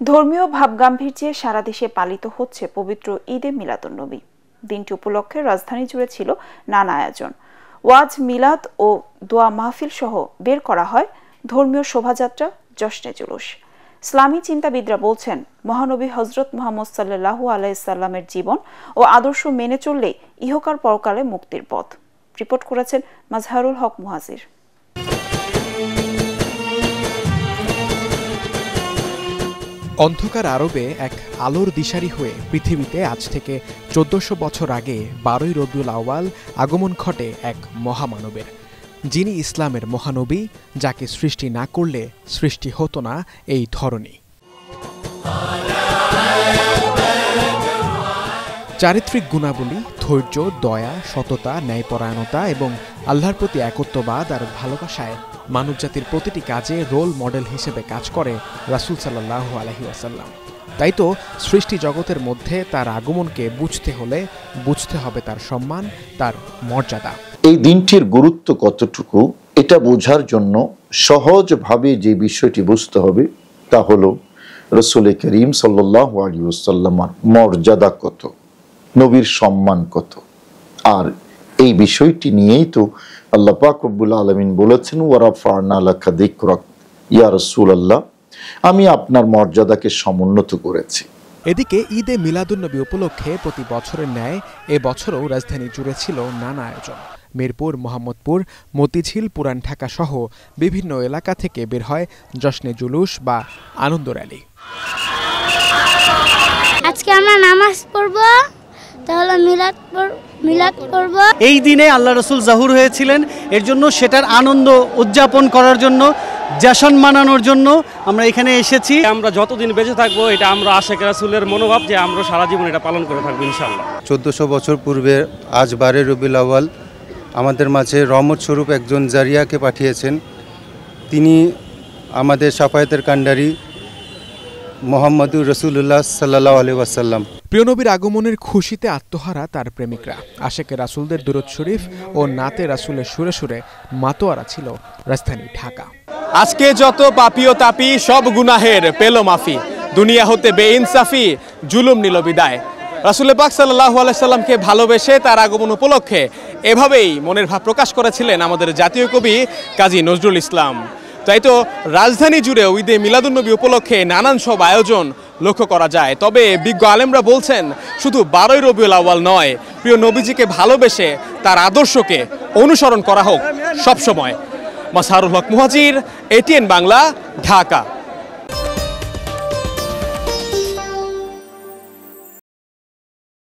ধর্মীয় ভাবগাম্ভীর্যে সারা দেশে পালিত হচ্ছে পবিত্র ঈদে মিলাদুন্নবী। দিনটি উপলক্ষে রাজধানী জুড়ে ছিল নানা আয়োজন। ওয়াজ, মিলাদ ও দোয়া মাহফিল সহ বের করা হয় ধর্মীয় শোভাযাত্রা, জশ্নে জুলুস। ইসলামী চিন্তাবিদরা বলছেন, মহানবী হযরত মুহাম্মদ সাল্লাল্লাহু আলাইহি সাল্লামের জীবন ও আদর্শ মেনে চললে ইহকাল পরকালে মুক্তির পথ। রিপোর্ট করেছেন মাজহারুল হক মুহাজির। অন্ধকার আরবে এক আলোর দিশারি হয়ে পৃথিবীতে আজ থেকে 1400 বছর আগে 12ই রবিউল আউয়াল আগমন ঘটে এক মহামানবের, যিনি ইসলামের মহানবী, যাকে সৃষ্টি না করলে সৃষ্টি হতো না এই ধরনী। চারিত্রিক গুণাবলী, ধৈর্য, দয়া, সততা, ন্যায়পরায়ণতা এবং আল্লাহর প্রতি একত্ববাদ আর ভালোবাসায় মানবজাতির প্রতিটি কাজে রোল মডেল হিসেবে কাজ করে রাসূল সাল্লাল্লাহু আলাইহি ওয়াসাল্লাম। তাই তো সৃষ্টি জগতের মধ্যে তার আগমনকে বুঝতে হলে বুঝতে হবে তার সম্মান, তার মর্যাদা। এই দিনটির গুরুত্ব কতটুকু এটা বোঝার জন্য সহজভাবে যে বিষয়টি বুঝতে হবে তা হলো রাসূল করিম সাল্লাল্লাহু আলাইহি ওয়াসাল্লামের মর্যাদা কত, নবীর সম্মান কত। আর এই বিষয়টি নিয়েই তো আল্লাহ পাক রব্বুল আলামিন বলেছেন, ওয়ারাফা'না লাকা যিকরাক, ইয়া রাসূলুল্লাহ, আমি আপনার মর্যাদাকে সমুন্নত করেছি। এদিকে ঈদে মিলাদুন্নবী উপলক্ষে প্রতি বছরের ন্যায় এবছরও রাজধানী জুড়ে ছিল নানা আয়োজন। মিরপুর, মোহাম্মদপুর, মতিঝিল, পুরান ঢাকা সহ বিভিন্ন এলাকা থেকে বের হয় জশ্নে জুলুস বা আনন্দ র্যালি। আজকে আমরা নামাজ পড়ব, তাহলে মিলাদ করব। এই দিনে আল্লাহ রাসূল জাহুর হয়েছিলেন, এর জন্য সেটার আনন্দ উদযাপন করার জন্য, জাশন মানানোর জন্য আমরা এখানে এসেছি। আমরা যতদিন বেঁচে থাকবো, এটা আমরা আশিক রাসূলের মনোভাব যে আমরা সারা জীবন এটা পালন করে থাকবো ইনশাআল্লাহ। 1400 বছর পূর্বে আজ 12 রবিউল আউয়াল আমাদের মাঝে রহমত স্বরূপ একজন জারিয়াকে পাঠিয়েছেন। তিনি আমাদের শাফায়াতের কান্ডারি মুহাম্মদুর রাসূলুল্লাহ সাল্লাল্লাহু আলাইহি ওয়াসাল্লাম। প্রিয় নবীর আগমনের খুশিতে আত্মহারা তার প্রেমিকরা। আশিকে রাসূলদের দুরূদ শরীফ ও নাতে রাসূলের সুরে সুরে মাতোয়ারা ছিল রাজধানী ঢাকা। আজকে যত পাপী ও তাপী সব গুনাহের পেল মাফি, দুনিয়া হতে বেইনসাফি জুলুম নিল বিদায়। রাসূল পাক সাল্লাল্লাহু আলাইহি সাল্লামকে ভালোবেসে তার আগমন উপলক্ষে এভাবেই মনের ভাব প্রকাশ করেছিলেন আমাদের জাতীয় কবি কাজী নজরুল ইসলাম। তাই তো রাজধানী জুড়ে ঈদে মিলাদুন্নবী উপলক্ষে নানান সব আয়োজন লক্ষ্য করা যায়। তবে বিজ্ঞ আলেমরা বলছেন, শুধু 12ই রবিউল আউয়াল নয়, প্রিয় নবীজিকে ভালোবেসে তার আদর্শকে অনুসরণ করা হোক সবসময়। মাজহারুল হক মুহাজির, ATN বাংলা, ঢাকা।